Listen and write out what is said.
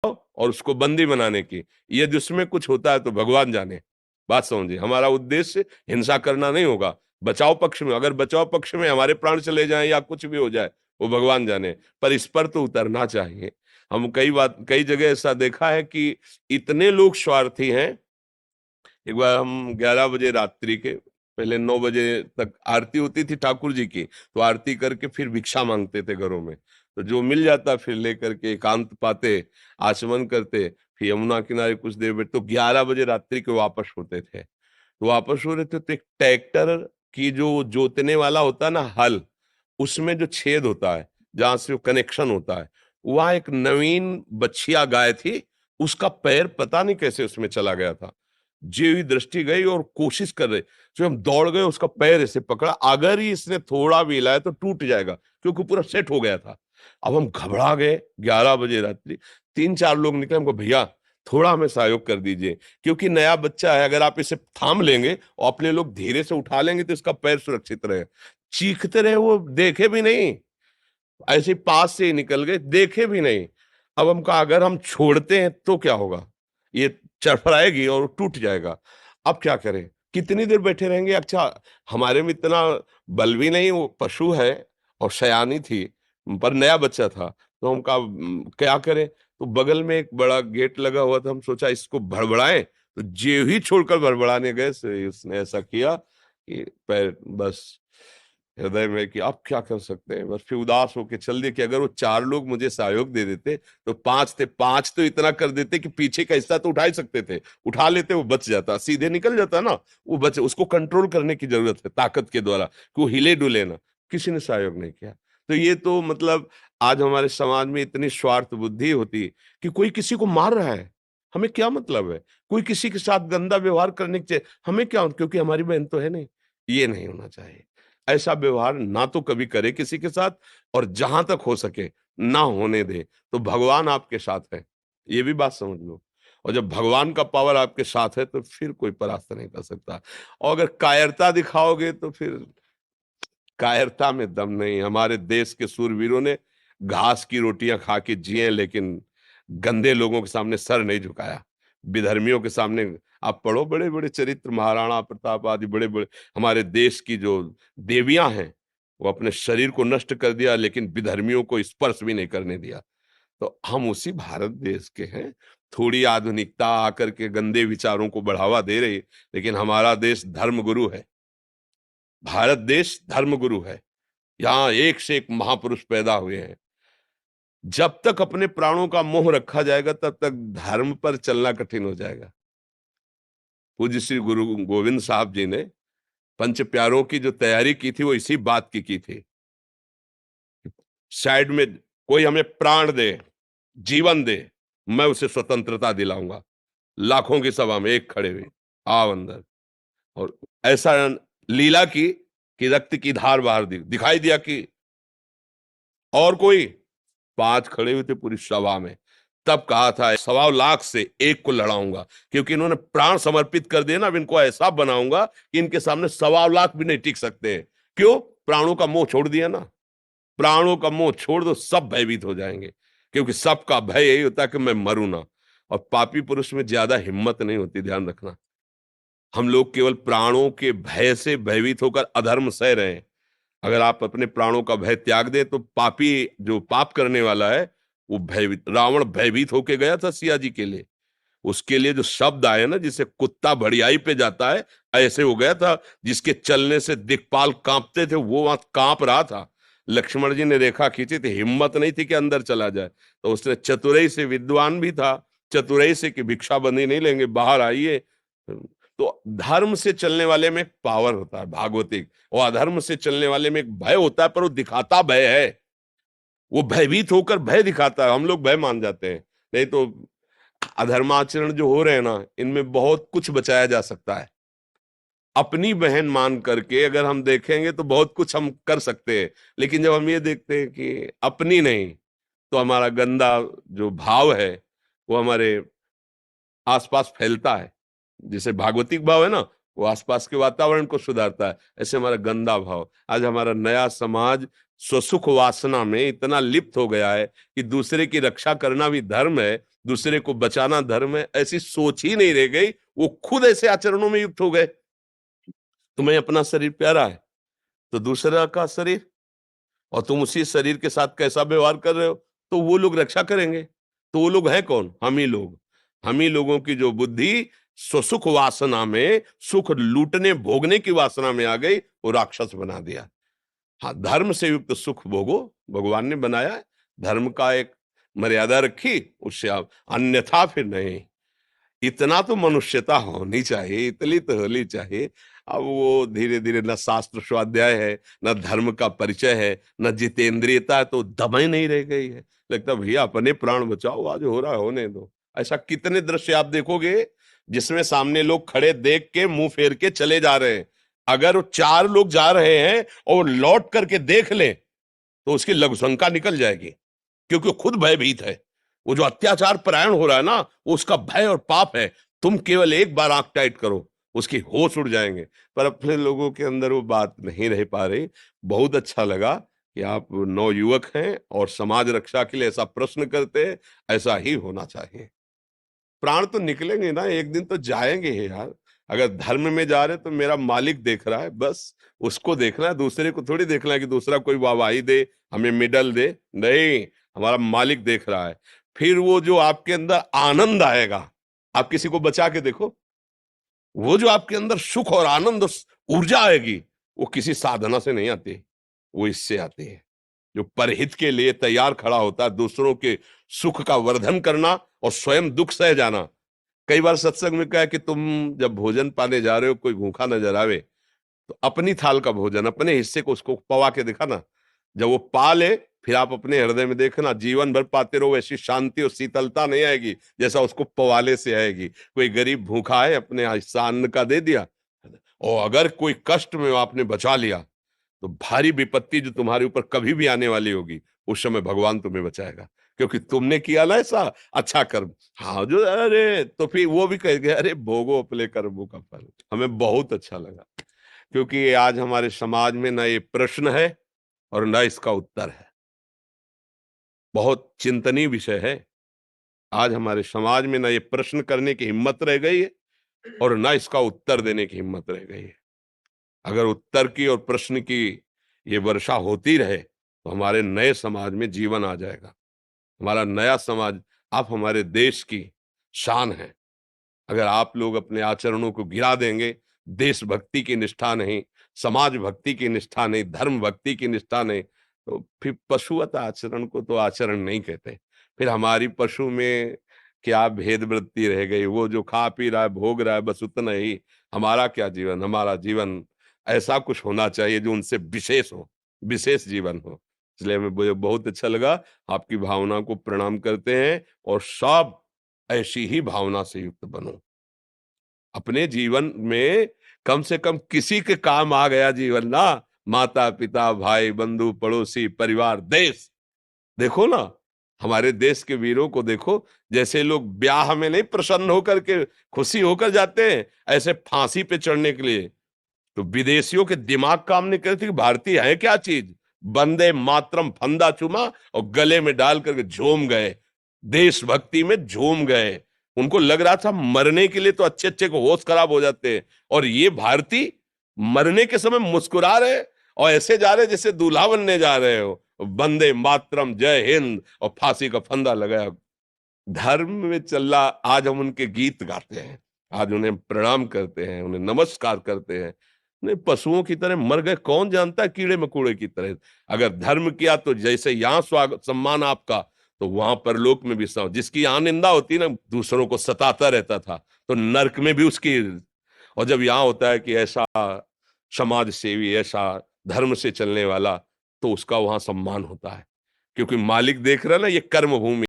और उसको बंदी बनाने की। यदि उसमें कुछ होता है तो भगवान जाने। बात समझिए, हमारा उद्देश्य हिंसा करना नहीं होगा। बचाव पक्ष में, अगर बचाव पक्ष में हमारे प्राण चले जाएं या कुछ भी हो जाए, वो भगवान जाने। पर इस पर तो उतरना चाहिए। हम कई जगह ऐसा देखा है कि इतने लोग स्वार्थी हैं। एक बार हम 11 बजे रात्रि के, पहले 9 बजे तक आरती होती थी ठाकुर जी की, तो आरती करके फिर भिक्षा मांगते थे घरों में। तो जो मिल जाता फिर लेकर के एकांत पाते, आचमन करते, फिर यमुना किनारे कुछ देर बैठ, तो 11 बजे रात्रि के वापस होते थे। तो वापस हो रहे थे तो एक ट्रैक्टर की जो जोतने वाला होता है ना, हल, उसमें जो छेद होता है जहां से वो कनेक्शन होता है, वहां एक नवीन बछिया गाय थी। उसका पैर पता नहीं कैसे उसमें चला गया था। जी हुई दृष्टि गई और कोशिश कर रहे, तो हम दौड़ गए, उसका पैर ऐसे पकड़ा, अगर ही इसने थोड़ा भी हिलाया तो टूट जाएगा, क्योंकि पूरा सेट हो गया था। अब हम घबरा गए, 11 बजे रात्रि। 3-4 लोग निकले, हमको भैया थोड़ा हमें सहयोग कर दीजिए, क्योंकि नया बच्चा है, अगर आप इसे थाम लेंगे और अपने लोग धीरे से उठा लेंगे तो इसका पैर सुरक्षित रहेगा। चीखते रहे, वो देखे भी नहीं, ऐसे पास से ही निकल गए, देखे भी नहीं। अब हम कहा अगर हम छोड़ते हैं तो क्या होगा, ये चरफराएगी और टूट जाएगा। अब क्या करें, कितनी देर बैठे रहेंगे। अच्छा, हमारे में इतना बल भी नहीं, वो पशु है और सयानी थी, पर नया बच्चा था। तो हम कहा क्या करें। तो बगल में एक बड़ा गेट लगा हुआ था, हम सोचा इसको भड़बड़ाएं। तो जे ही छोड़कर भड़बड़ाने गए से उसने ऐसा किया कि पैर बस हृदय में कि आप क्या कर सकते हैं, बस फिर उदास होके चल दिए। कि अगर वो 4 लोग मुझे सहयोग दे देते तो 5 थे, 5 तो इतना कर देते कि पीछे का हिस्सा तो उठा ही सकते थे, उठा लेते, वो बच जाता, सीधे निकल जाता ना। वो बच, उसको कंट्रोल करने की जरूरत है ताकत के द्वारा, कि वो हिले डुले ना। किसी ने सहयोग नहीं किया। तो ये तो मतलब आज हमारे समाज में इतनी स्वार्थ बुद्धि होती कि कोई किसी को मार रहा है, हमें क्या मतलब है। कोई किसी के साथ गंदा व्यवहार करने के चाहिए, हमें क्या, क्योंकि हमारी बहन तो है नहीं। ये नहीं होना चाहिए। ऐसा व्यवहार ना तो कभी करे किसी के साथ, और जहां तक हो सके ना होने दे। तो भगवान आपके साथ है, ये भी बात समझ लो। और जब भगवान का पावर आपके साथ है तो फिर कोई परास्त नहीं कर सकता। और अगर कायरता दिखाओगे तो फिर कायरता में दम नहीं। हमारे देश के सूरवीरों ने घास की रोटियां खा के जिए, लेकिन गंदे लोगों के सामने सर नहीं झुकाया। विधर्मियों के सामने आप पढ़ो, बड़े बड़े चरित्र, महाराणा प्रताप आदि बड़े बड़े हमारे देश की जो देवियां हैं, वो अपने शरीर को नष्ट कर दिया, लेकिन विधर्मियों को स्पर्श भी नहीं करने दिया। तो हम उसी भारत देश के हैं। थोड़ी आधुनिकता आकर के गंदे विचारों को बढ़ावा दे रही, लेकिन हमारा देश धर्मगुरु है। भारत देश धर्मगुरु है। यहाँ एक से एक महापुरुष पैदा हुए हैं। जब तक अपने प्राणों का मोह रखा जाएगा तब तक धर्म पर चलना कठिन हो जाएगा। पूज्य श्री गुरु गोविंद साहब जी ने पंच प्यारों की जो तैयारी की थी वो इसी बात की थी। साइड में कोई हमें प्राण दे, जीवन दे, मैं उसे स्वतंत्रता दिलाऊंगा। लाखों की सभा में एक खड़े हुए, आओ अंदर। और ऐसा लीला की कि रक्त की धार बाहर दिखाई दिया कि और कोई, 5 खड़े हुए थे पूरी सभा में। तब कहा था 1.25 लाख से एक को लड़ाऊंगा, क्योंकि इन्होंने प्राण समर्पित कर दिए ना। अब इनको ऐसा बनाऊंगा कि इनके सामने 1.25 लाख भी नहीं टिक सकते हैं। क्यों? प्राणों का मोह छोड़ दिया ना। प्राणों का मोह छोड़ दो, सब भयभीत हो जाएंगे, क्योंकि सबका भय यही होता है कि मैं मरूं ना। और पापी पुरुष में ज्यादा हिम्मत नहीं होती, ध्यान रखना। हम लोग केवल प्राणों के भय से भयभीत होकर अधर्म सह रहे हैं। अगर आप अपने प्राणों का भय त्याग दे तो पापी, जो पाप करने वाला है, वो भयभीत, रावण भयभीत होके गया था सिया जी के लिए। उसके लिए जो शब्द आए ना, जिसे कुत्ता भड़ियाई पे जाता है, ऐसे हो गया था। जिसके चलने से दिक्पाल कांपते थे, वो वहां कांप रहा था। लक्ष्मण जी ने रेखा खींची थी, हिम्मत नहीं थी कि अंदर चला जाए। तो उसने चतुराई से, विद्वान भी था, चतुराई से कि भिक्षा बंदी नहीं लेंगे, बाहर आइए। तो धर्म से चलने वाले में एक पावर होता है भागवतिक, और अधर्म से चलने वाले में एक भय होता है, पर वो दिखाता भय है। वो भयभीत होकर भय दिखाता है, हम लोग भय मान जाते हैं। नहीं तो अधर्माचरण जो हो रहे हैं ना, इनमें बहुत कुछ बचाया जा सकता है। अपनी बहन मान करके अगर हम देखेंगे तो बहुत कुछ हम कर सकते हैं। लेकिन जब हम ये देखते हैं कि अपनी नहीं, तो हमारा गंदा जो भाव है वो हमारे आसपास फैलता है। जैसे भागवतिक भाव है ना, वो आसपास के वातावरण को सुधारता है, ऐसे हमारा गंदा भाव। आज हमारा नया समाज स्वसुख वासना में इतना लिप्त हो गया है कि दूसरे की रक्षा करना भी धर्म है, दूसरे को बचाना धर्म है, ऐसी सोच ही नहीं रह गई। वो खुद ऐसे आचरणों में युक्त हो गए। तुम्हें अपना शरीर प्यारा है तो दूसरा का शरीर, और तुम उसी शरीर के साथ कैसा व्यवहार कर रहे हो तो वो लोग रक्षा करेंगे। तो वो लोग हैं कौन? हम ही लोग। हम ही लोगों की जो बुद्धि स्वसुख वासना में, सुख लूटने भोगने की वासना में आ गई, वो राक्षस बना दिया। हाँ, धर्म से युक्त सुख भोगो, भगवान ने बनाया है। धर्म का एक मर्यादा रखी, उससे आप अन्यथा फिर नहीं। इतना तो मनुष्यता होनी चाहिए, इतनी तो होनी चाहिए। अब वो धीरे धीरे न शास्त्र स्वाध्याय है, न धर्म का परिचय है, न जितेंद्रियता है, तो दम ही नहीं रह गई है। लगता भैया अपने प्राण बचाओ, आज हो रहा है होने दो। ऐसा कितने दृश्य आप देखोगे जिसमें सामने लोग खड़े देख के मुंह फेर के चले जा रहे हैं। अगर वो 4 लोग जा रहे हैं और लौट करके देख ले तो उसकी लघुशंका निकल जाएगी, क्योंकि वो खुद भयभीत है। वो जो अत्याचार परायण हो रहा है ना, वो उसका भय और पाप है। तुम केवल एक बार आंख टाइट करो, उसकी होश उड़ जाएंगे। पर अपने लोगों के अंदर वो बात नहीं रह पा रही। बहुत अच्छा लगा कि आप नवयुवक हैं और समाज रक्षा के लिए ऐसा प्रश्न करते हैं। ऐसा ही होना चाहिए। प्राण तो निकलेंगे ना, एक दिन तो जाएंगे ही यार। अगर धर्म में जा रहे तो मेरा मालिक देख रहा है, बस उसको देखना है, दूसरे को थोड़ी देखना है कि दूसरा कोई वाहवाही दे, हमें मेडल दे। नहीं, हमारा मालिक देख रहा है। फिर वो जो आपके अंदर आनंद आएगा, आप किसी को बचा के देखो, वो जो आपके अंदर सुख और आनंद ऊर्जा आएगी, वो किसी साधना से नहीं आती, वो इससे आती है। जो परहित के लिए तैयार खड़ा होता है, दूसरों के सुख का वर्धन करना और स्वयं दुख सह जाना। कई बार सत्संग में कहा कि तुम जब भोजन पाने जा रहे हो, कोई भूखा नजर आवे तो अपनी थाल का भोजन, अपने हिस्से को उसको पवा के दिखाना। जब वो पा ले, फिर आप अपने हृदय में देखना, जीवन भर पाते रहो, ऐसी शांति और शीतलता नहीं आएगी जैसा उसको पवाले से आएगी। कोई गरीब भूखा है, अपने हिस्सा अन्न का दे दिया, और अगर कोई कष्ट में आपने बचा लिया, तो भारी विपत्ति जो तुम्हारे ऊपर कभी भी आने वाली होगी, उस समय भगवान तुम्हें बचाएगा, क्योंकि तुमने किया ना ऐसा अच्छा कर्म। हाँ, जो अरे तो फिर वो भी कहेंगे अरे भोगो अपने कर्मों का फल। हमें बहुत अच्छा लगा, क्योंकि आज हमारे समाज में ना ये प्रश्न है और ना इसका उत्तर है। बहुत चिंतनीय विषय है। आज हमारे समाज में ना ये प्रश्न करने की हिम्मत रह गई है और ना इसका उत्तर देने की हिम्मत रह गई है। अगर उत्तर की और प्रश्न की ये वर्षा होती रहे तो हमारे नए समाज में जीवन आ जाएगा। हमारा नया समाज, आप हमारे देश की शान है। अगर आप लोग अपने आचरणों को गिरा देंगे, देशभक्ति की निष्ठा नहीं, समाज भक्ति की निष्ठा नहीं, धर्म भक्ति की निष्ठा नहीं, तो फिर पशुवत आचरण को तो आचरण नहीं कहते। फिर हमारी पशु में क्या भेद वृत्ति रह गई? वो जो खा पी रहा है, भोग रहा है, बस उतना ही। हमारा क्या जीवन? हमारा जीवन ऐसा कुछ होना चाहिए जो उनसे विशेष हो, विशेष जीवन हो। इसलिए हमें मुझे बहुत अच्छा लगा। आपकी भावना को प्रणाम करते हैं, और सब ऐसी ही भावना से युक्त बनो। अपने जीवन में कम से कम किसी के काम आ गया जीवन ना, माता पिता भाई बंधु पड़ोसी परिवार देश। देखो ना, हमारे देश के वीरों को देखो, जैसे लोग ब्याह में नहीं प्रसन्न होकर के खुशी होकर जाते हैं, ऐसे फांसी पे चढ़ने के लिए तो विदेशियों के दिमाग काम नहीं करते कि भारतीय है क्या चीज। वंदे मातरम फंदा चुमा और गले में डाल करके झूम गए, देशभक्ति में झूम गए। उनको लग रहा था मरने के लिए तो अच्छे अच्छे को होश खराब हो जाते हैं, और ये भारतीय मरने के समय मुस्कुरा रहे और ऐसे जा रहे जैसे दूल्हा बनने जा रहे हो। वंदे मातरम जय हिंद और फांसी का फंदा लगाया। धर्म में चल रहा, आज हम उनके गीत गाते हैं, आज उन्हें प्रणाम करते हैं, उन्हें नमस्कार करते हैं। नहीं, पशुओं की तरह मर गए, कौन जानता है, कीड़े मकोड़े की तरह। अगर धर्म किया तो जैसे यहाँ स्वागत सम्मान आपका, तो वहां परलोक में भी जिसकी यहाँ निंदा होती ना, दूसरों को सताता रहता था, तो नरक में भी उसकी। और जब यहाँ होता है कि ऐसा समाज सेवी, ऐसा धर्म से चलने वाला, तो उसका वहां सम्मान होता है, क्योंकि मालिक देख रहा है ना, ये कर्म भूमि